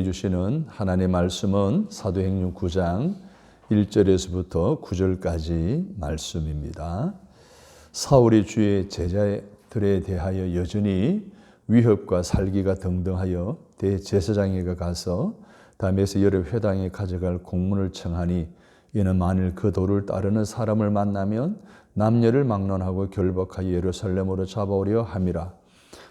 주시는 하나님의 말씀은 사도행전 9장 1절에서부터 9절까지 말씀입니다. 사울이 주의 제자들에 대하여 여전히 위협과 살기가 등등하여 대제사장에게 가서 다메섹 여러 회당에 가져갈 공문을 청하니 이는 만일 그 도를 따르는 사람을 만나면 남녀를 막론하고 결박하여 예루살렘으로 잡아오려 함이라.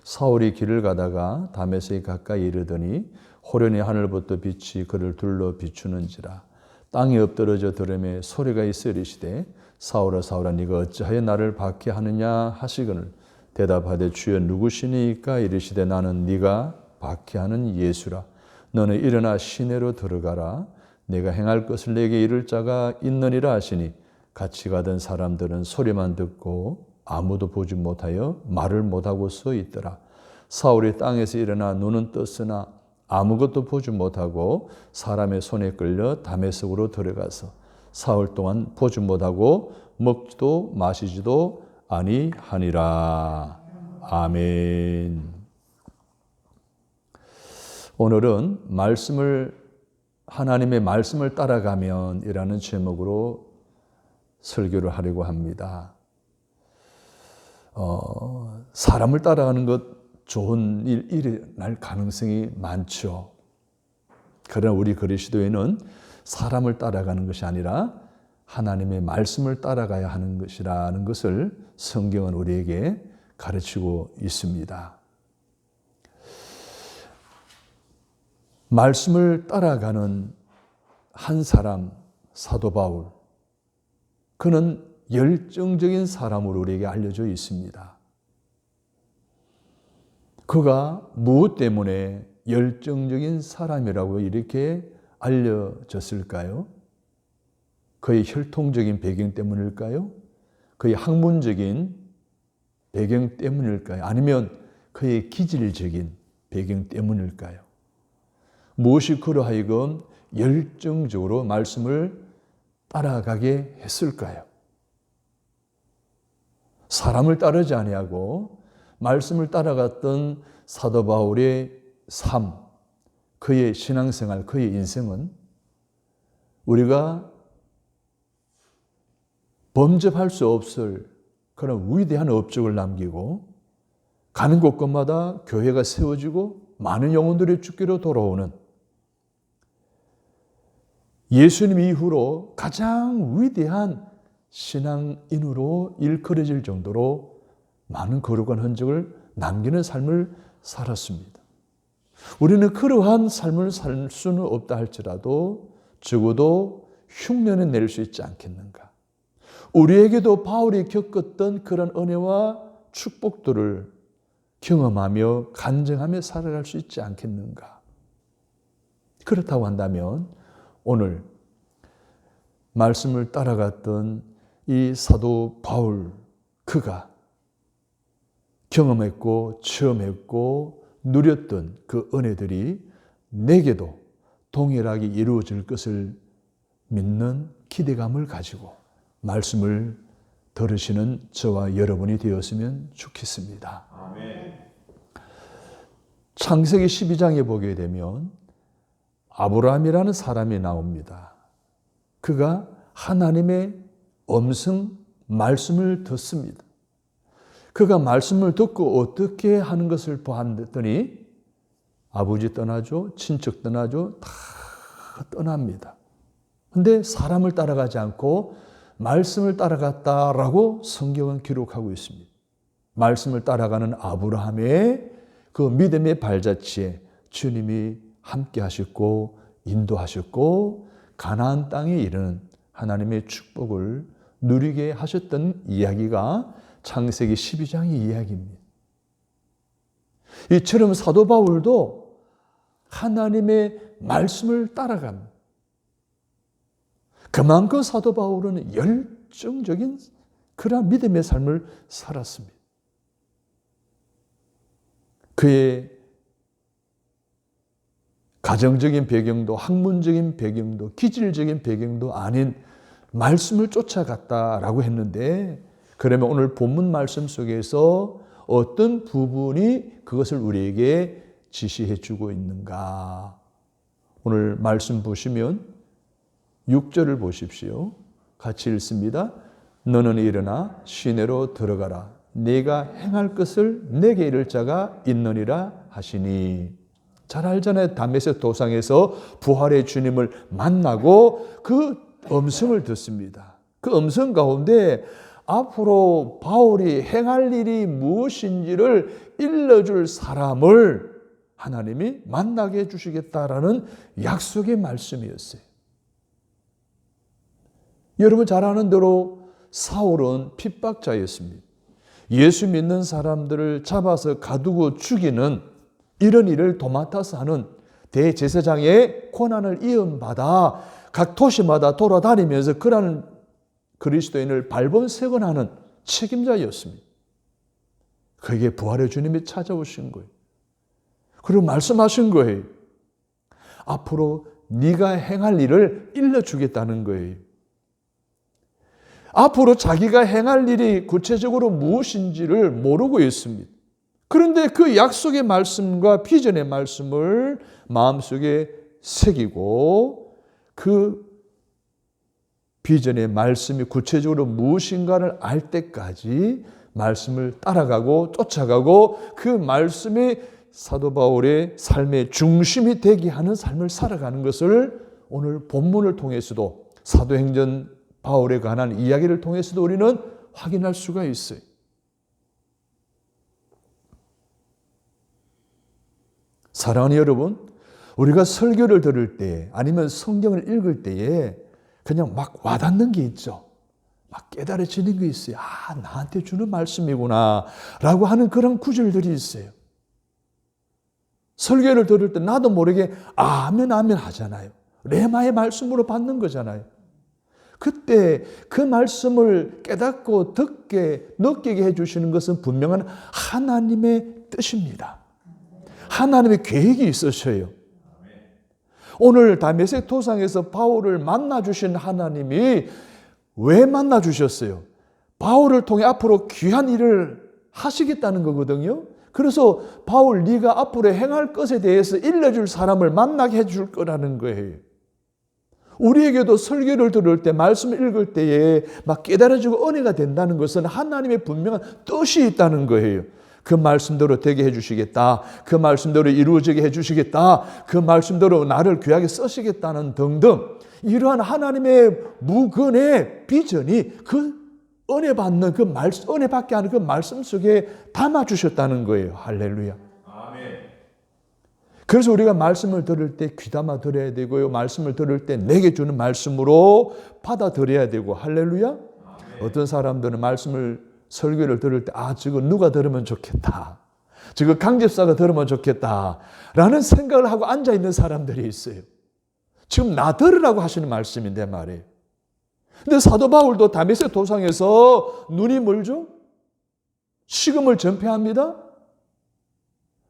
사울이 길을 가다가 다메섹에 가까이 이르더니 호련히 하늘부터 빛이 그를 둘러 비추는지라. 땅에 엎드러져 들음에 소리가 있어 이르시되 사울아 사울아 네가 어찌하여 나를 박해하느냐 하시거늘 대답하되 주여 누구시니까 이르시되 나는 네가 박해하는 예수라. 너는 일어나 시내로 들어가라. 내가 행할 것을 내게 이를 자가 있느니라 하시니 같이 가던 사람들은 소리만 듣고 아무도 보지 못하여 말을 못하고 서 있더라. 사울이 땅에서 일어나 눈은 떴으나 아무것도 보지 못하고 사람의 손에 끌려 다메섹으로 들어가서 사흘 동안 보지 못하고 먹지도 마시지도 아니하니라. 아멘. 오늘은 하나님의 말씀을 따라가면 이라는 제목으로 설교를 하려고 합니다. 사람을 따라가는 것 좋은 일이 일어날 가능성이 많죠. 그러나 우리 그리스도인은 사람을 따라가는 것이 아니라 하나님의 말씀을 따라가야 하는 것이라는 것을 성경은 우리에게 가르치고 있습니다. 말씀을 따라가는 한 사람, 사도 바울, 그는 열정적인 사람으로 우리에게 알려져 있습니다. 그가 무엇 때문에 열정적인 사람이라고 이렇게 알려졌을까요? 그의 혈통적인 배경 때문일까요? 그의 학문적인 배경 때문일까요? 아니면 그의 기질적인 배경 때문일까요? 무엇이 그로 하여금 열정적으로 말씀을 따라가게 했을까요? 사람을 따르지 아니하고 말씀을 따라갔던 사도 바울의 삶, 그의 신앙생활, 그의 인생은 우리가 범접할 수 없을 그런 위대한 업적을 남기고 가는 곳곳마다 교회가 세워지고 많은 영혼들이 죽기로 돌아오는 예수님 이후로 가장 위대한 신앙인으로 일컬어질 정도로 많은 거룩한 흔적을 남기는 삶을 살았습니다. 우리는 그러한 삶을 살 수는 없다 할지라도 적어도 흉내는 낼 수 있지 않겠는가? 우리에게도 바울이 겪었던 그런 은혜와 축복들을 경험하며 간증하며 살아갈 수 있지 않겠는가? 그렇다고 한다면 오늘 말씀을 따라갔던 이 사도 바울, 그가 경험했고 체험했고 누렸던 그 은혜들이 내게도 동일하게 이루어질 것을 믿는 기대감을 가지고 말씀을 들으시는 저와 여러분이 되었으면 좋겠습니다. 아멘. 창세기 12장에 보게 되면 아브라함이라는 사람이 나옵니다. 그가 하나님의 음성 말씀을 듣습니다. 그가 말씀을 듣고 어떻게 하는 것을 보았더니 아버지 떠나죠, 친척 떠나죠, 다 떠납니다. 그런데 사람을 따라가지 않고 말씀을 따라갔다라고 성경은 기록하고 있습니다. 말씀을 따라가는 아브라함의 그 믿음의 발자취에 주님이 함께 하셨고 인도하셨고 가나안 땅에 이르는 하나님의 축복을 누리게 하셨던 이야기가 창세기 12장의 이야기입니다. 이처럼 사도 바울도 하나님의 말씀을 따라갑니다. 그만큼 사도 바울은 열정적인 그런 믿음의 삶을 살았습니다. 그의 가정적인 배경도 학문적인 배경도 기질적인 배경도 아닌 말씀을 쫓아갔다라고 했는데, 그러면 오늘 본문 말씀 속에서 어떤 부분이 그것을 우리에게 지시해 주고 있는가? 오늘 말씀 보시면 6절을 보십시오. 같이 읽습니다. 너는 일어나 시내로 들어가라. 네가 행할 것을 내게 이를 자가 있느니라 하시니. 잘 알잖아요. 다메섹 도상에서 부활의 주님을 만나고 그 음성을 듣습니다. 그 음성 가운데 앞으로 바울이 행할 일이 무엇인지를 일러줄 사람을 하나님이 만나게 해주시겠다라는 약속의 말씀이었어요. 여러분 잘 아는 대로 사울은 핍박자였습니다. 예수 믿는 사람들을 잡아서 가두고 죽이는 이런 일을 도맡아서 하는 대제사장의 권한을 이음받아 각 도시마다 돌아다니면서 그런 그리스도인을 발본색원하는 책임자였습니다. 그에게 부활의 주님이 찾아오신 거예요. 그리고 말씀하신 거예요. 앞으로 네가 행할 일을 일러주겠다는 거예요. 앞으로 자기가 행할 일이 구체적으로 무엇인지를 모르고 있습니다. 그런데 그 약속의 말씀과 비전의 말씀을 마음속에 새기고 그 비전의 말씀이 구체적으로 무엇인가를 알 때까지 말씀을 따라가고 쫓아가고 그 말씀이 사도 바울의 삶의 중심이 되게 하는 삶을 살아가는 것을 오늘 본문을 통해서도 사도행전 바울에 관한 이야기를 통해서도 우리는 확인할 수가 있어요. 사랑하는 여러분, 우리가 설교를 들을 때 아니면 성경을 읽을 때에 그냥 막 와닿는 게 있죠. 막 깨달아지는 게 있어요. 아, 나한테 주는 말씀이구나 라고 하는 그런 구절들이 있어요. 설교를 들을 때 나도 모르게 아멘 아멘 하잖아요. 레마의 말씀으로 받는 거잖아요. 그때 그 말씀을 깨닫고 듣게 느끼게 해주시는 것은 분명한 하나님의 뜻입니다. 하나님의 계획이 있으셔요. 오늘 다메섹 도상에서 바울을 만나주신 하나님이 왜 만나주셨어요? 바울을 통해 앞으로 귀한 일을 하시겠다는 거거든요. 그래서 바울 네가 앞으로 행할 것에 대해서 일러줄 사람을 만나게 해줄 거라는 거예요. 우리에게도 설교를 들을 때 말씀을 읽을 때에 막 깨달아지고 은혜가 된다는 것은 하나님의 분명한 뜻이 있다는 거예요. 그 말씀대로 되게 해주시겠다. 그 말씀대로 이루어지게 해주시겠다. 그 말씀대로 나를 귀하게 쓰시겠다는 등등 이러한 하나님의 무근의 비전이 그 은혜 받는 그 말씀, 은혜 받게 하는 그 말씀 속에 담아주셨다는 거예요. 할렐루야. 그래서 우리가 말씀을 들을 때 귀담아 들어야 되고요. 말씀을 들을 때 내게 주는 말씀으로 받아들여야 되고 할렐루야. 아멘. 어떤 사람들은 말씀을 설교를 들을 때 아, 저거 누가 들으면 좋겠다. 저거 강집사가 들으면 좋겠다. 라는 생각을 하고 앉아있는 사람들이 있어요. 지금 나 들으라고 하시는 말씀인데 말이에요. 근데 사도 바울도 다메섹 도상에서 눈이 멀죠? 식음을 전폐합니다.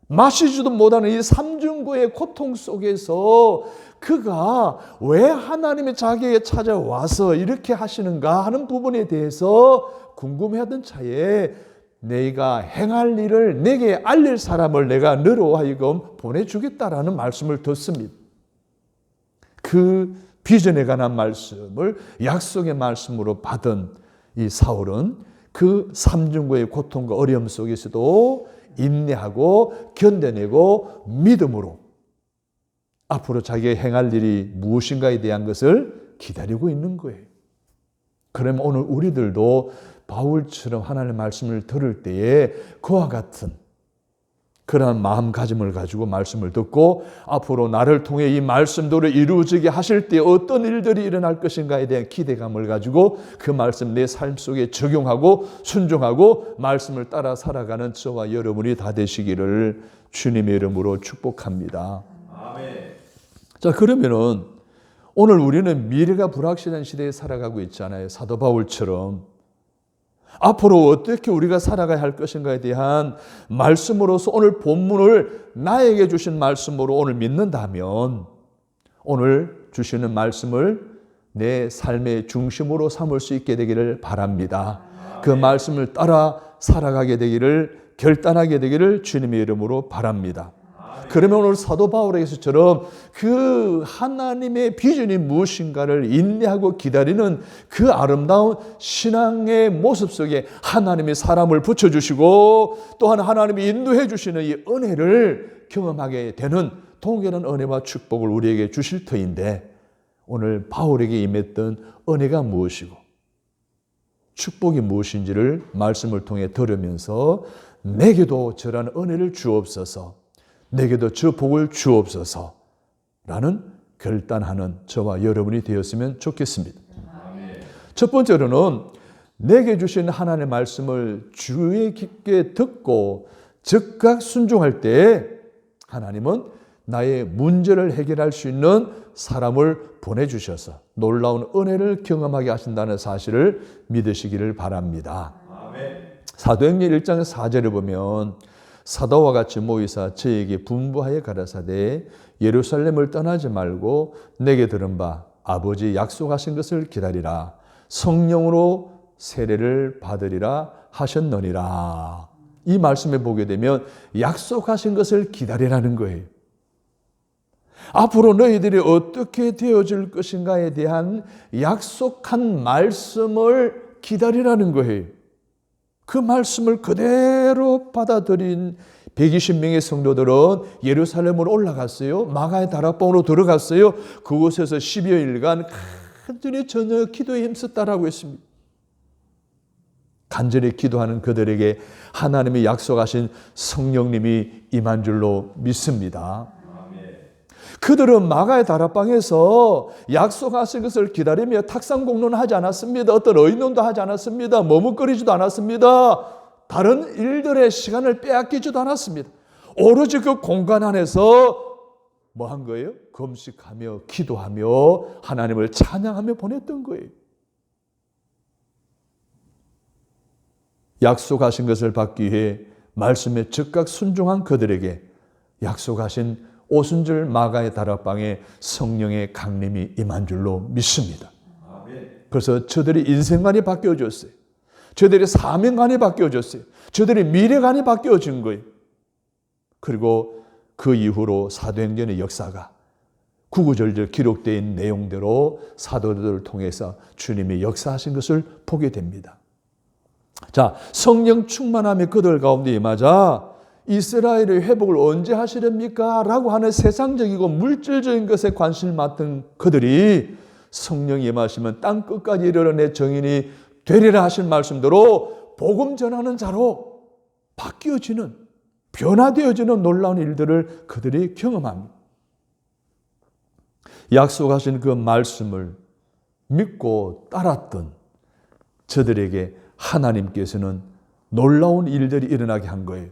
마시지도 못하는 이 삼중고의 고통 속에서 그가 왜 하나님이 자기에게 찾아와서 이렇게 하시는가 하는 부분에 대해서 궁금해하던 차에 내가 행할 일을 내게 알릴 사람을 내가 너로 하여금 보내주겠다라는 말씀을 듣습니다. 그 비전에 관한 말씀을 약속의 말씀으로 받은 이 사울은 그 삼중고의 고통과 어려움 속에서도 인내하고 견뎌내고 믿음으로 앞으로 자기가 행할 일이 무엇인가에 대한 것을 기다리고 있는 거예요. 그러면 오늘 우리들도 바울처럼 하나님의 말씀을 들을 때에 그와 같은 그러한 마음가짐을 가지고 말씀을 듣고 앞으로 나를 통해 이 말씀대로 이루어지게 하실 때 어떤 일들이 일어날 것인가에 대한 기대감을 가지고 그 말씀 내 삶 속에 적용하고 순종하고 말씀을 따라 살아가는 저와 여러분이 다 되시기를 주님의 이름으로 축복합니다. 아멘. 자, 그러면은 오늘 우리는 미래가 불확실한 시대에 살아가고 있잖아요. 사도 바울처럼. 앞으로 어떻게 우리가 살아가야 할 것인가에 대한 말씀으로서 오늘 본문을 나에게 주신 말씀으로 오늘 믿는다면 오늘 주시는 말씀을 내 삶의 중심으로 삼을 수 있게 되기를 바랍니다. 그 말씀을 따라 살아가게 되기를 결단하게 되기를 주님의 이름으로 바랍니다. 그러면 오늘 사도 바울에게서처럼 그 하나님의 비전이 무엇인가를 인내하고 기다리는 그 아름다운 신앙의 모습 속에 하나님이 사람을 붙여주시고 또한 하나님이 인도해 주시는 이 은혜를 경험하게 되는 동일한 은혜와 축복을 우리에게 주실 터인데, 오늘 바울에게 임했던 은혜가 무엇이고 축복이 무엇인지를 말씀을 통해 들으면서 내게도 저라는 은혜를 주옵소서, 내게도 저 복을 주옵소서 라는 결단하는 저와 여러분이 되었으면 좋겠습니다. 첫 번째로는 내게 주신 하나님의 말씀을 주의 깊게 듣고 즉각 순종할 때 하나님은 나의 문제를 해결할 수 있는 사람을 보내주셔서 놀라운 은혜를 경험하게 하신다는 사실을 믿으시기를 바랍니다. 사도행전 1장 4절을 보면 사도와 같이 모이사 저에게 분부하여 가라사대 예루살렘을 떠나지 말고 내게 들은 바 아버지 약속하신 것을 기다리라, 성령으로 세례를 받으리라 하셨느니라. 이 말씀에 보게 되면 약속하신 것을 기다리라는 거예요. 앞으로 너희들이 어떻게 되어질 것인가에 대한 약속한 말씀을 기다리라는 거예요. 그 말씀을 그대로 받아들인 120명의 성도들은 예루살렘으로 올라갔어요. 마가의 다락방으로 들어갔어요. 그곳에서 10여일간 간절히 저녁 기도에 힘썼다라고 했습니다. 간절히 기도하는 그들에게 하나님이 약속하신 성령님이 임한 줄로 믿습니다. 그들은 마가의 다락방에서 약속하신 것을 기다리며 탁상공론을 하지 않았습니다. 어떤 의논도 하지 않았습니다. 머뭇거리지도 않았습니다. 다른 일들의 시간을 빼앗기지도 않았습니다. 오로지 그 공간 안에서 뭐 한 거예요? 금식하며 기도하며 하나님을 찬양하며 보냈던 거예요. 약속하신 것을 받기 위해 말씀에 즉각 순종한 그들에게 약속하신 오순절 마가의 다락방에 성령의 강림이 임한 줄로 믿습니다. 그래서 저들의 인생관이 바뀌어졌어요. 저들의 사명관이 바뀌어졌어요. 저들의 미래관이 바뀌어진 거예요. 그리고 그 이후로 사도행전의 역사가 구구절절 기록되어 있는 내용대로 사도들을 통해서 주님이 역사하신 것을 보게 됩니다. 자, 성령 충만함이 그들 가운데 임하자 이스라엘의 회복을 언제 하시렵니까? 라고 하는 세상적이고 물질적인 것에 관심을 맡은 그들이 성령이 임하시면 땅 끝까지 이르러내 정인이 되리라 하신 말씀대로 복음 전하는 자로 바뀌어지는, 변화되어지는 놀라운 일들을 그들이 경험합니다. 약속하신 그 말씀을 믿고 따랐던 저들에게 하나님께서는 놀라운 일들이 일어나게 한 거예요.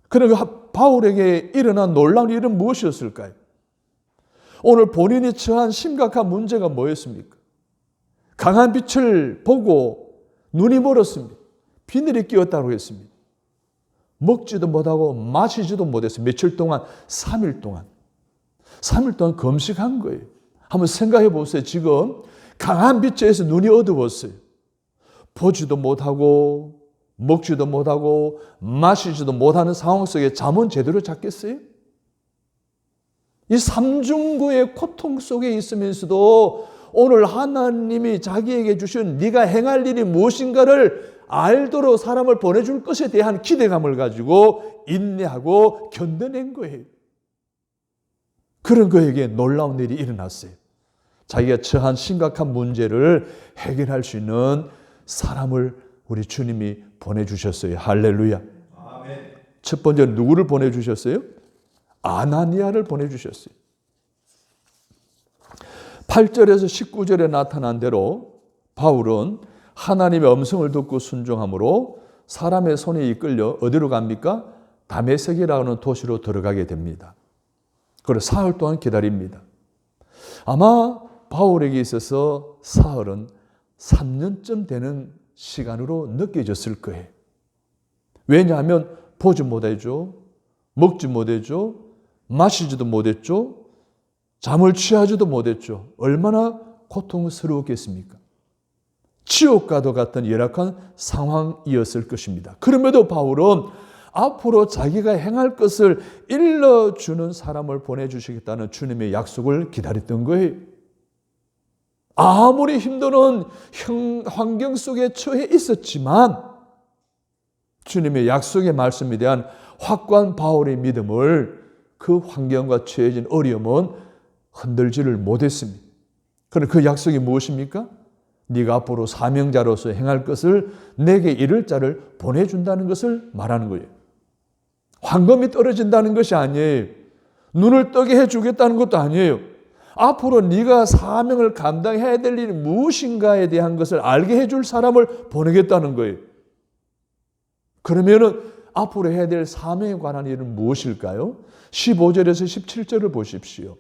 그러니까 바울에게 일어난 놀라운 일은 무엇이었을까요? 오늘 본인이 처한 심각한 문제가 뭐였습니까? 강한 빛을 보고 눈이 멀었습니다. 비늘이 끼었다고 했습니다. 먹지도 못하고 마시지도 못했어요. 며칠 동안, 3일 동안 금식한 거예요. 한번 생각해 보세요. 지금 강한 빛에서 눈이 어두웠어요. 보지도 못하고 먹지도 못하고 마시지도 못하는 상황 속에 잠은 제대로 잤겠어요? 이 삼중고의 고통 속에 있으면서도 오늘 하나님이 자기에게 주신 네가 행할 일이 무엇인가를 알도록 사람을 보내줄 것에 대한 기대감을 가지고 인내하고 견뎌낸 거예요. 그런 그에게 놀라운 일이 일어났어요. 자기가 처한 심각한 문제를 해결할 수 있는 사람을 우리 주님이 보내주셨어요. 할렐루야. 아멘. 첫 번째 누구를 보내주셨어요? 아나니아를 보내주셨어요. 8절에서 19절에 나타난 대로 바울은 하나님의 음성을 듣고 순종함으로 사람의 손에 이끌려 어디로 갑니까? 다메섹이라는 도시로 들어가게 됩니다. 그리고 사흘 동안 기다립니다. 아마 바울에게 있어서 사흘은 3년쯤 되는 시간으로 느껴졌을 거예요. 왜냐하면 보지 못했죠. 먹지 못했죠. 마시지도 못했죠. 잠을 취하지도 못했죠. 얼마나 고통스러웠겠습니까? 지옥과도 같은 열악한 상황이었을 것입니다. 그럼에도 바울은 앞으로 자기가 행할 것을 일러주는 사람을 보내주시겠다는 주님의 약속을 기다렸던 거예요. 아무리 힘드는 환경 속에 처해 있었지만 주님의 약속의 말씀에 대한 확고한 바울의 믿음을 그 환경과 처해진 어려움은 흔들지를 못했습니다. 그런데 그 약속이 무엇입니까? 네가 앞으로 사명자로서 행할 것을 내게 이를 자를 보내준다는 것을 말하는 거예요. 황금이 떨어진다는 것이 아니에요. 눈을 뜨게 해주겠다는 것도 아니에요. 앞으로 네가 사명을 감당해야 될 일이 무엇인가에 대한 것을 알게 해줄 사람을 보내겠다는 거예요. 그러면은 앞으로 해야 될 사명에 관한 일은 무엇일까요? 15절에서 17절을 보십시오.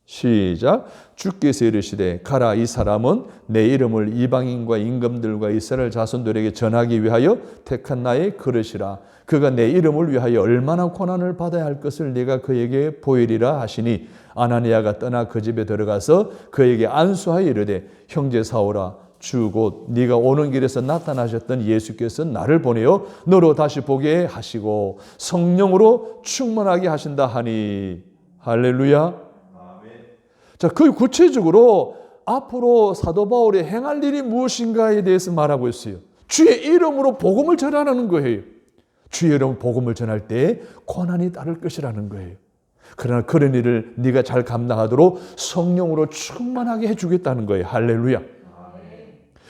시작. 주께서 이르시되 가라, 이 사람은 내 이름을 이방인과 임금들과 이스라엘 자손들에게 전하기 위하여 택한 나의 그릇이라. 그가 내 이름을 위하여 얼마나 고난을 받아야 할 것을 내가 그에게 보이리라 하시니, 아나니아가 떠나 그 집에 들어가서 그에게 안수하여 이르되, 형제 사울아, 주 곧 네가 오는 길에서 나타나셨던 예수께서 나를 보내어 너로 다시 보게 하시고 성령으로 충만하게 하신다 하니. 할렐루야. 자, 그 구체적으로 앞으로 사도 바울이 행할 일이 무엇인가에 대해서 말하고 있어요. 주의 이름으로 복음을 전하는 거예요. 주의 이름으로 복음을 전할 때 고난이 따를 것이라는 거예요. 그러나 그런 일을 네가 잘 감당하도록 성령으로 충만하게 해주겠다는 거예요. 할렐루야.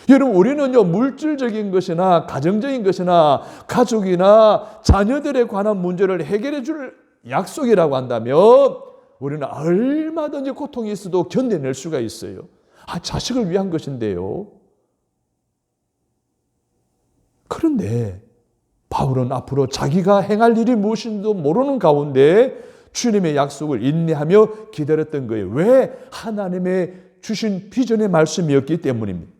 여러분, 우리는요, 물질적인 것이나 가정적인 것이나 가족이나 자녀들에 관한 문제를 해결해 줄 약속이라고 한다면 우리는 얼마든지 고통이 있어도 견뎌낼 수가 있어요. 자식을 위한 것인데요. 그런데 바울은 앞으로 자기가 행할 일이 무엇인지도 모르는 가운데 주님의 약속을 인내하며 기다렸던 거예요. 왜? 하나님의 주신 비전의 말씀이었기 때문입니다.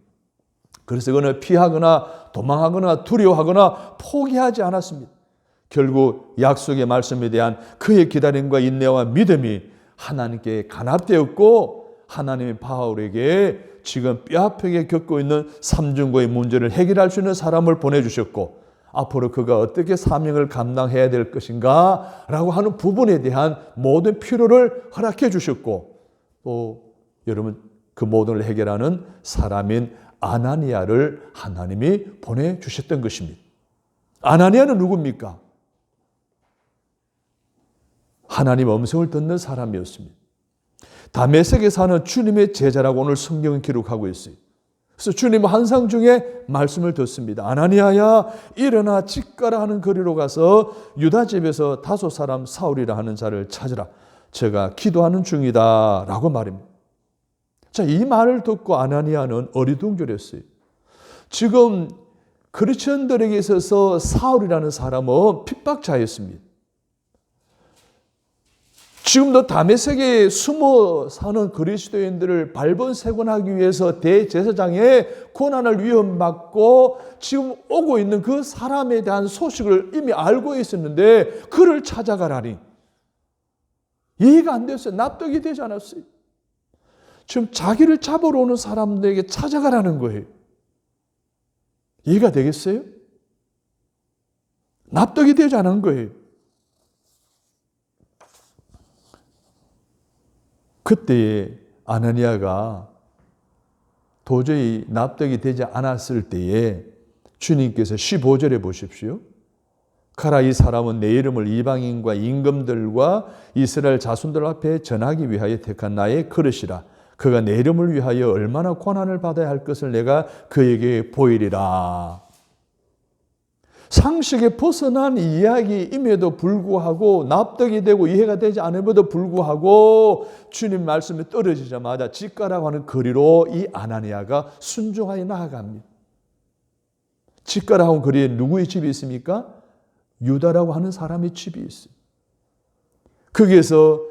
그래서 그는 피하거나 도망하거나 두려워하거나 포기하지 않았습니다. 결국 약속의 말씀에 대한 그의 기다림과 인내와 믿음이 하나님께 간합되었고, 하나님이 바울에게 지금 뼈아프게 겪고 있는 삼중고의 문제를 해결할 수 있는 사람을 보내주셨고, 앞으로 그가 어떻게 사명을 감당해야 될 것인가 라고 하는 부분에 대한 모든 필요를 허락해 주셨고, 또 여러분, 그 모든 걸 해결하는 사람인 아나니아를 하나님이 보내주셨던 것입니다. 아나니아는 누굽니까? 하나님 음성을 듣는 사람이었습니다. 다메섹에 사는 주님의 제자라고 오늘 성경은 기록하고 있어요. 그래서 주님은 환상 중에 말씀을 듣습니다. 아나니아야, 일어나 집가라 하는 거리로 가서 유다 집에서 다소 사람 사울이라 하는 자를 찾으라. 제가 기도하는 중이다 라고 말합니다. 자, 이 말을 듣고 아나니아는 어리둥절했어요. 지금 그리스도인들에게 있어서 사울이라는 사람은 핍박자였습니다. 지금도 다메섹에 숨어 사는 그리스도인들을 발본색원하기 위해서 대제사장의 고난을 위협받고 지금 오고 있는 그 사람에 대한 소식을 이미 알고 있었는데 그를 찾아가라니. 이해가 안 됐어요. 납득이 되지 않았어요. 지금 자기를 잡으러 오는 사람들에게 찾아가라는 거예요. 이해가 되겠어요? 납득이 되지 않은 거예요. 그때에 아나니아가 도저히 납득이 되지 않았을 때에 주님께서 15절에 보십시오. 가라, 이 사람은 내 이름을 이방인과 임금들과 이스라엘 자손들 앞에 전하기 위하여 택한 나의 그릇이라. 그가 내 이름을 위하여 얼마나 고난을 받아야 할 것을 내가 그에게 보이리라. 상식에 벗어난 이야기임에도 불구하고 납득이 되고 이해가 되지 않음에도 불구하고 주님 말씀이 떨어지자마자 집가라고 하는 거리로 이 아나니아가 순종하여 나아갑니다. 집가라고 하는 거리에 누구의 집이 있습니까? 유다라고 하는 사람의 집이 있어요. 거기에서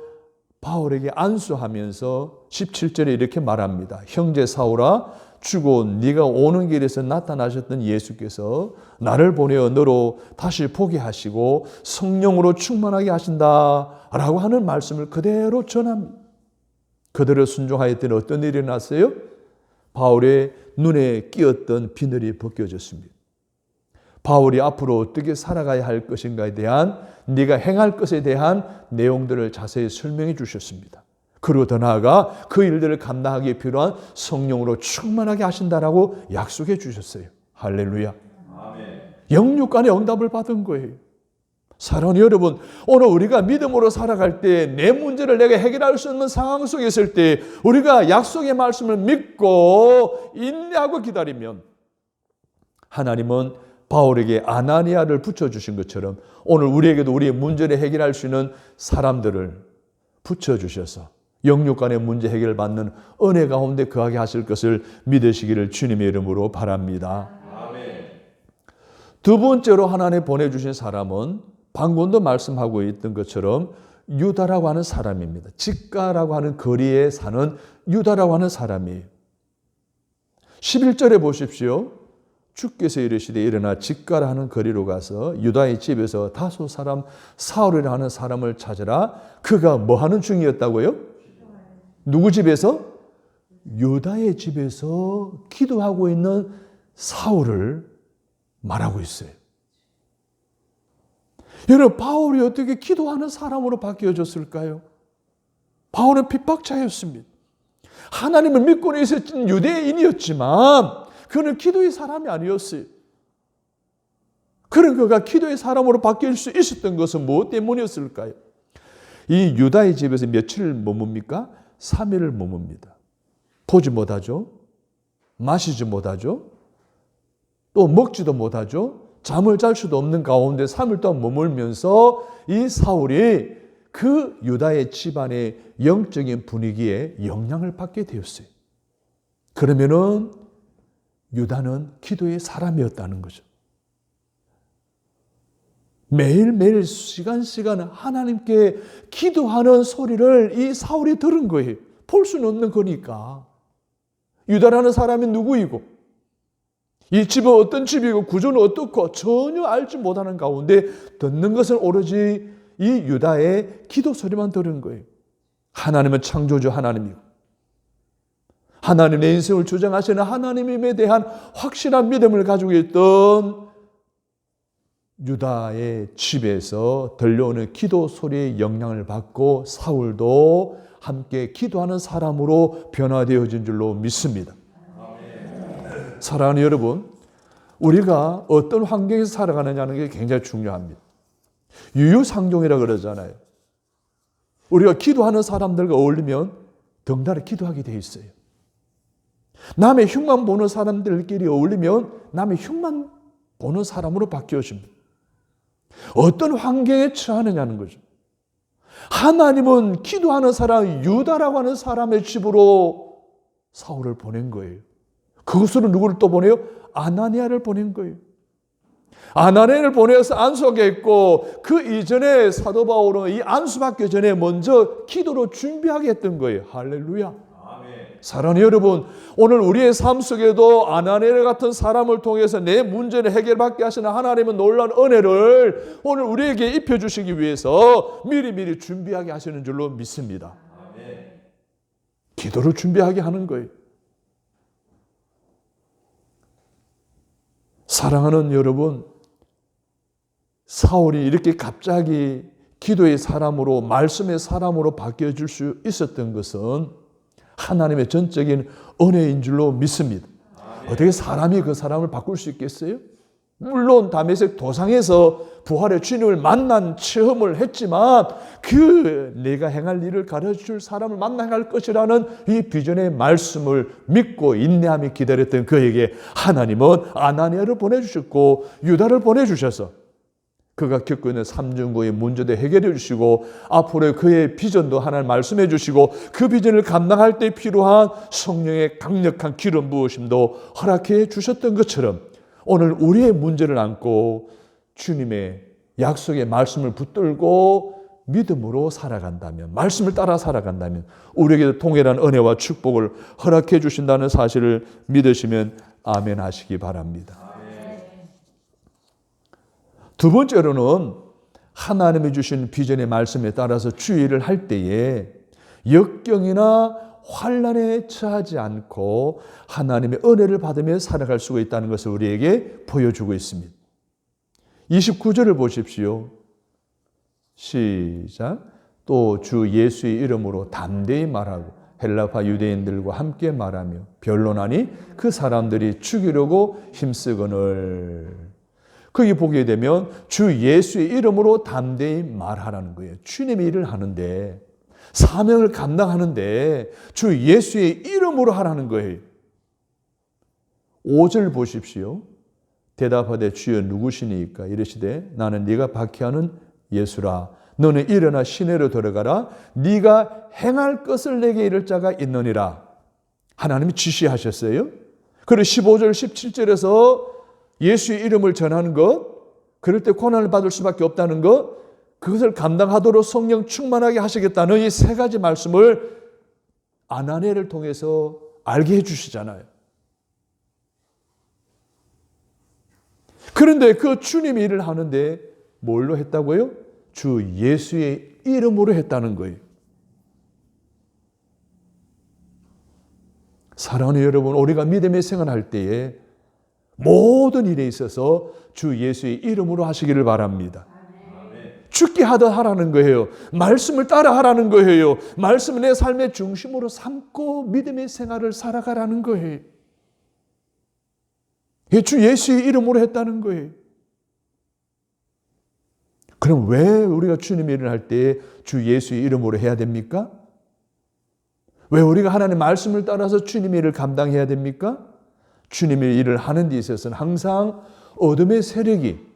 바울에게 안수하면서 17절에 이렇게 말합니다. 형제 사울아, 주고 네가 오는 길에서 나타나셨던 예수께서 나를 보내어 너로 다시 보게 하시고 성령으로 충만하게 하신다 라고 하는 말씀을 그대로 전합니다. 그대로 순종하였더니 어떤 일이 났어요? 바울의 눈에 끼었던 비늘이 벗겨졌습니다. 바울이 앞으로 어떻게 살아가야 할 것인가에 대한, 네가 행할 것에 대한 내용들을 자세히 설명해 주셨습니다. 그리고 더 나아가 그 일들을 감당하기에 필요한 성령으로 충만하게 하신다라고 약속해 주셨어요. 할렐루야. 아멘. 영육간의 응답을 받은 거예요. 사랑하는 여러분, 오늘 우리가 믿음으로 살아갈 때 내 문제를 내가 해결할 수 없는 상황 속에 있을 때 우리가 약속의 말씀을 믿고 인내하고 기다리면 하나님은 바울에게 아나니아를 붙여주신 것처럼 오늘 우리에게도 우리의 문제를 해결할 수 있는 사람들을 붙여주셔서 영육간의 문제 해결받는 은혜 가운데 거하게 하실 것을 믿으시기를 주님의 이름으로 바랍니다. 아멘. 두 번째로 하나님 보내주신 사람은 방금도 말씀하고 있던 것처럼 유다라고 하는 사람입니다. 직가라고 하는 거리에 사는 유다라고 하는 사람이에요. 11절에 보십시오. 주께서 이르시되 일어나 직가라 하는 거리로 가서 유다의 집에서 다소 사람 사울이라 하는 사람을 찾으라. 그가 뭐 하는 중이었다고요? 누구 집에서? 유다의 집에서 기도하고 있는 사울을 말하고 있어요. 여러분, 바울이 어떻게 기도하는 사람으로 바뀌어졌을까요? 바울은 핍박자였습니다. 하나님을 믿고는 있었던 유대인이었지만 그는 기도의 사람이 아니었어요. 그런 그가 기도의 사람으로 바뀔 수 있었던 것은 무엇 때문이었을까요? 이 유다의 집에서 며칠을 머뭅니까? 3일을 머뭅니다. 보지 못하죠. 마시지 못하죠. 또 먹지도 못하죠. 잠을 잘 수도 없는 가운데 3일 동안 머물면서 이 사울이 그 유다의 집안의 영적인 분위기에 영향을 받게 되었어요. 그러면은 유다는 기도의 사람이었다는 거죠. 매일매일 시간 하나님께 기도하는 소리를 이 사울이 들은 거예요. 볼 수는 없는 거니까. 유다라는 사람이 누구이고 이 집은 어떤 집이고 구조는 어떻고 전혀 알지 못하는 가운데 듣는 것은 오로지 이 유다의 기도 소리만 들은 거예요. 하나님은 창조주 하나님이고 하나님 내 인생을 주장하시는 하나님에 대한 확실한 믿음을 가지고 있던 유다의 집에서 들려오는 기도 소리의 영향을 받고 사울도 함께 기도하는 사람으로 변화되어진 줄로 믿습니다. 아멘. 사랑하는 여러분, 우리가 어떤 환경에서 살아가느냐는 게 굉장히 중요합니다. 유유상종이라고 그러잖아요. 우리가 기도하는 사람들과 어울리면 덩달아 기도하게 돼 있어요. 남의 흉만 보는 사람들끼리 어울리면 남의 흉만 보는 사람으로 바뀌어집니다. 어떤 환경에 처하느냐는 거죠. 하나님은 기도하는 사람 유다라고 하는 사람의 집으로 사울을 보낸 거예요. 그것으로 누구를 또 보내요? 아나니아를 보낸 거예요. 아나니아를 보내서 안수하게 했고 그 이전에 사도 바울은 이 안수받기 전에 먼저 기도로 준비하게 했던 거예요. 할렐루야. 사랑하는 여러분, 오늘 우리의 삶 속에도 아나니아 같은 사람을 통해서 내 문제를 해결받게 하시는 하나님은 놀라운 은혜를 오늘 우리에게 입혀주시기 위해서 미리미리 준비하게 하시는 줄로 믿습니다. 아멘. 기도를 준비하게 하는 거예요. 사랑하는 여러분, 사울이 이렇게 갑자기 기도의 사람으로 말씀의 사람으로 바뀌어질 수 있었던 것은 하나님의 전적인 은혜인 줄로 믿습니다. 아멘. 어떻게 사람이 그 사람을 바꿀 수 있겠어요? 물론 다메섹 도상에서 부활의 주님을 만난 체험을 했지만 그 내가 행할 일을 가르쳐줄 사람을 만나 행할 것이라는 이 비전의 말씀을 믿고 인내하며 기다렸던 그에게 하나님은 아나니아를 보내주셨고 유다를 보내주셔서 그가 겪고 있는 삼중고의 문제도 해결해 주시고 앞으로의 그의 비전도 하나님 말씀해 주시고 그 비전을 감당할 때 필요한 성령의 강력한 기름 부으심도 허락해 주셨던 것처럼 오늘 우리의 문제를 안고 주님의 약속의 말씀을 붙들고 믿음으로 살아간다면, 말씀을 따라 살아간다면 우리에게도 동일한 은혜와 축복을 허락해 주신다는 사실을 믿으시면 아멘 하시기 바랍니다. 두 번째로는 하나님이 주신 비전의 말씀에 따라서 주의를 할 때에 역경이나 환난에 처하지 않고 하나님의 은혜를 받으며 살아갈 수가 있다는 것을 우리에게 보여주고 있습니다. 29절을 보십시오. 시작. 또 주 예수의 이름으로 담대히 말하고 헬라파 유대인들과 함께 말하며 변론하니 그 사람들이 죽이려고 힘쓰거늘. 거기 보게 되면 주 예수의 이름으로 담대히 말하라는 거예요. 주님의 일을 하는데, 사명을 감당하는데 주 예수의 이름으로 하라는 거예요. 5절 보십시오. 대답하되 주여 누구시니까? 이르시되 나는 네가 박해하는 예수라. 너는 일어나 시내로 들어가라. 네가 행할 것을 내게 이를 자가 있느니라. 하나님이 지시하셨어요. 그리고 15절 17절에서 예수의 이름을 전하는 것, 그럴 때 고난을 받을 수밖에 없다는 것, 그것을 감당하도록 성령 충만하게 하시겠다는 이 세 가지 말씀을 아나니아를 통해서 알게 해주시잖아요. 그런데 그 주님이 일을 하는데 뭘로 했다고요? 주 예수의 이름으로 했다는 거예요. 사랑하는 여러분, 우리가 믿음의 생활할 때에 모든 일에 있어서 주 예수의 이름으로 하시기를 바랍니다. 죽게 하듯 하라는 거예요. 말씀을 따라 하라는 거예요. 말씀을 내 삶의 중심으로 삼고 믿음의 생활을 살아가라는 거예요. 주 예수의 이름으로 했다는 거예요. 그럼 왜 우리가 주님의 일을 할 때 주 예수의 이름으로 해야 됩니까? 왜 우리가 하나님의 말씀을 따라서 주님의 일을 감당해야 됩니까? 주님의 일을 하는 데 있어서는 항상 어둠의 세력이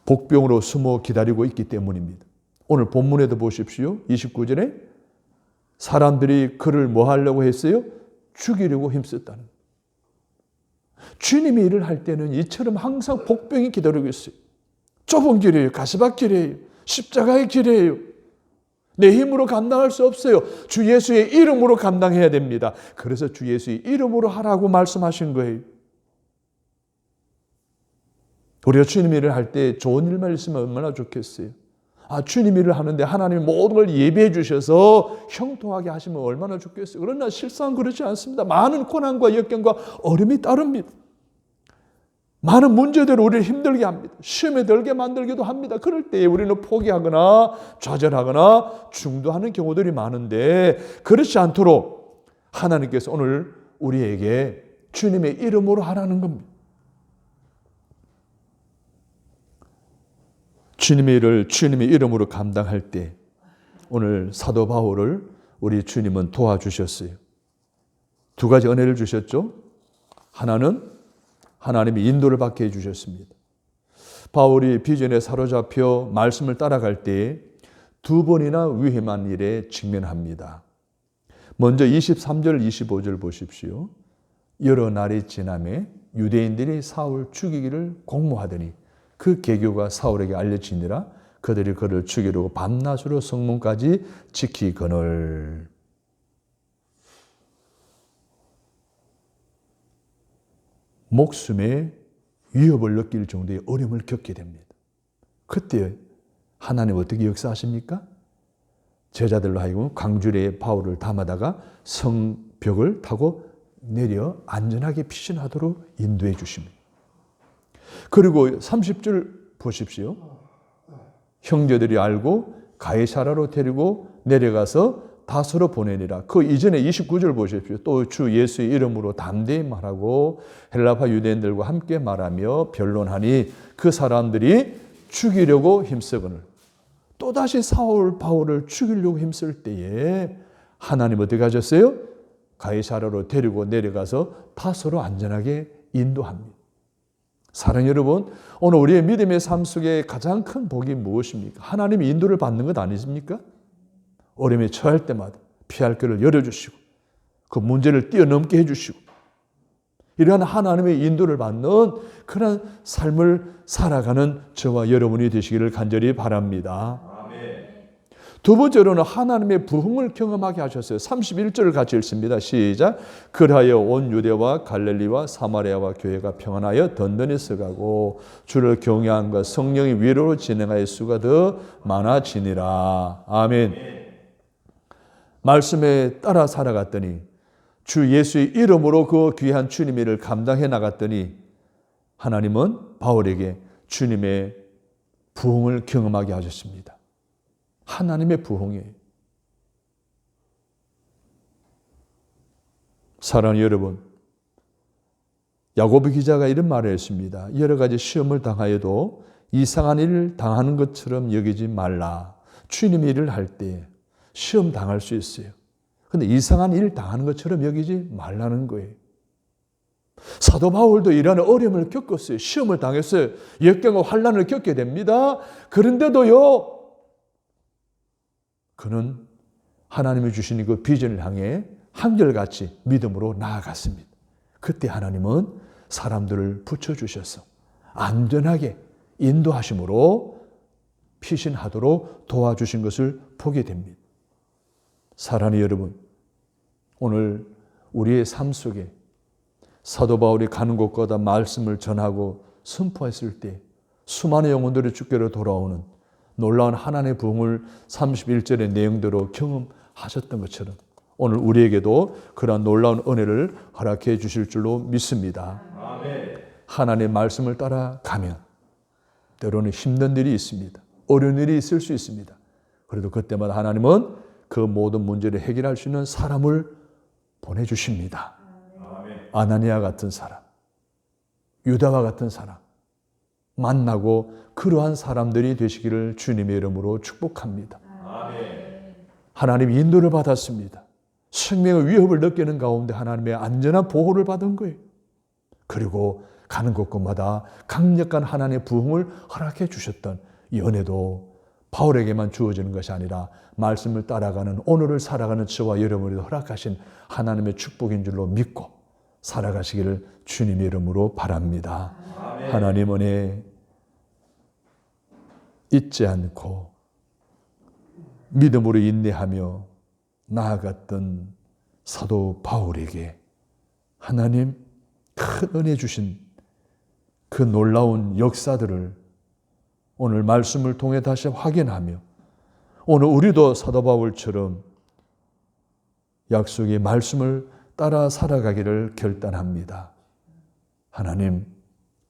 복병으로 숨어 기다리고 있기 때문입니다. 오늘 본문에도 보십시오. 29절에 사람들이 그를 뭐 하려고 했어요? 죽이려고 힘썼다는. 주님의 일을 할 때는 이처럼 항상 복병이 기다리고 있어요. 좁은 길이에요. 가시밭길이에요. 십자가의 길이에요. 내 힘으로 감당할 수 없어요. 주 예수의 이름으로 감당해야 됩니다. 그래서 주 예수의 이름으로 하라고 말씀하신 거예요. 우리가 주님 일을 할 때 좋은 일만 있으면 얼마나 좋겠어요. 주님 일을 하는데 하나님이 모든 걸 예비해 주셔서 형통하게 하시면 얼마나 좋겠어요. 그러나 실상 그렇지 않습니다. 많은 고난과 역경과 어려움이 따릅니다. 많은 문제들을 우리를 힘들게 합니다. 시험에 들게 만들기도 합니다. 그럴 때 우리는 포기하거나 좌절하거나 중도하는 경우들이 많은데, 그렇지 않도록 하나님께서 오늘 우리에게 주님의 이름으로 하라는 겁니다. 주님의 일을 주님의 이름으로 감당할 때 오늘 사도 바울을 우리 주님은 도와주셨어요. 두 가지 은혜를 주셨죠. 하나는 하나님이 인도를 받게 해주셨습니다. 바울이 비전에 사로잡혀 말씀을 따라갈 때 두 번이나 위험한 일에 직면합니다. 먼저 23절 25절 보십시오. 여러 날이 지나매 유대인들이 사울 죽이기를 공모하더니 그 계교가 사울에게 알려지니라. 그들이 그를 죽이려고 밤낮으로 성문까지 지키거늘. 목숨의 위협을 느낄 정도의 어려움을 겪게 됩니다. 그때 하나님 어떻게 역사하십니까? 제자들로 하여금 광주리에 바울을 담아다가 성벽을 타고 내려 안전하게 피신하도록 인도해 주십니다. 그리고 30절 보십시오. 형제들이 알고 가이사라로 데리고 내려가서 다소로 보내니라. 그 이전에 29절 보십시오. 또 주 예수의 이름으로 담대히 말하고 헬라파 유대인들과 함께 말하며 변론하니 그 사람들이 죽이려고 힘쓰거늘. 또다시 사울 바울을 죽이려고 힘쓸 때에 하나님 어떻게 하셨어요? 가이사라로 데리고 내려가서 다소로 안전하게 인도합니다. 사랑하는 여러분, 오늘 우리의 믿음의 삶 속에 가장 큰 복이 무엇입니까? 하나님의 인도를 받는 것 아니십니까? 어려움에 처할 때마다 피할 길을 열어주시고 그 문제를 뛰어넘게 해주시고 이러한 하나님의 인도를 받는 그런 삶을 살아가는 저와 여러분이 되시기를 간절히 바랍니다. 두 번째로는 하나님의 부흥을 경험하게 하셨어요. 31절을 같이 읽습니다. 시작. 그리하여 온 유대와 갈릴리와 사마리아와 교회가 평안하여 든든히 서가고 주를 경외함과 성령의 위로로 진행하여 수가 더 많아지니라. 아멘. 말씀에 따라 살아갔더니 주 예수의 이름으로 그 귀한 주님의 일을 감당해 나갔더니 하나님은 바울에게 주님의 부흥을 경험하게 하셨습니다. 하나님의 부흥이에요. 사랑하는 여러분, 야고보 기자가 이런 말을 했습니다. 여러 가지 시험을 당하여도 이상한 일을 당하는 것처럼 여기지 말라. 주님의 일을 할 때 시험 당할 수 있어요. 근데 이상한 일 당하는 것처럼 여기지 말라는 거예요. 사도 바울도 이러한 어려움을 겪었어요. 시험을 당했어요. 역경과 환난을 겪게 됩니다. 그런데도요, 그는 하나님이 주신 그 비전을 향해 한결같이 믿음으로 나아갔습니다. 그때 하나님은 사람들을 붙여주셔서 안전하게 인도하심으로 피신하도록 도와주신 것을 보게 됩니다. 사랑하는 여러분, 오늘 우리의 삶 속에 사도 바울이 가는 곳마다 말씀을 전하고 선포했을 때 수많은 영혼들이 주께로 돌아오는 놀라운 하나님의 부흥을 31절의 내용대로 경험하셨던 것처럼 오늘 우리에게도 그러한 놀라운 은혜를 허락해 주실 줄로 믿습니다. 아멘. 하나님의 말씀을 따라가면 때로는 힘든 일이 있습니다. 어려운 일이 있을 수 있습니다. 그래도 그때마다 하나님은 그 모든 문제를 해결할 수 있는 사람을 보내주십니다. 아멘. 아나니아 같은 사람, 유다와 같은 사람 만나고 그러한 사람들이 되시기를 주님의 이름으로 축복합니다. 아멘. 하나님의 인도를 받았습니다. 생명의 위협을 느끼는 가운데 하나님의 안전한 보호를 받은 거예요. 그리고 가는 곳곳마다 강력한 하나님의 부흥을 허락해 주셨던 이 은혜도 바울에게만 주어지는 것이 아니라 말씀을 따라가는 오늘을 살아가는 저와 여러분에게 허락하신 하나님의 축복인 줄로 믿고 살아가시기를 주님의 이름으로 바랍니다. 아멘. 하나님 은혜 잊지 않고 믿음으로 인내하며 나아갔던 사도 바울에게 하나님 큰 은혜 주신 그 놀라운 역사들을 오늘 말씀을 통해 다시 확인하며 오늘 우리도 사도 바울처럼 약속의 말씀을 따라 살아가기를 결단합니다. 하나님,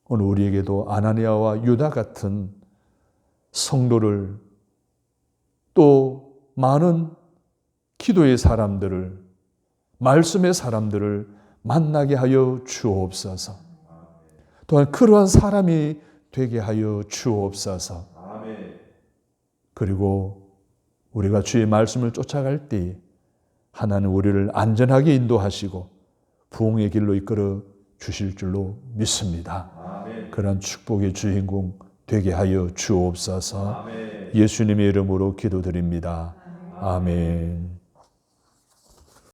오늘 우리에게도 아나니아와 유다 같은 성도를 또 많은 기도의 사람들을 말씀의 사람들을 만나게 하여 주옵소서. 또한 그러한 사람이 되게 하여 주옵소서. 그리고 우리가 주의 말씀을 쫓아갈 때 하나님 우리를 안전하게 인도하시고 부흥의 길로 이끌어 주실 줄로 믿습니다. 그러한 축복의 주인공 되게 하여 주옵소서. 예수님의 이름으로 기도드립니다. 아멘.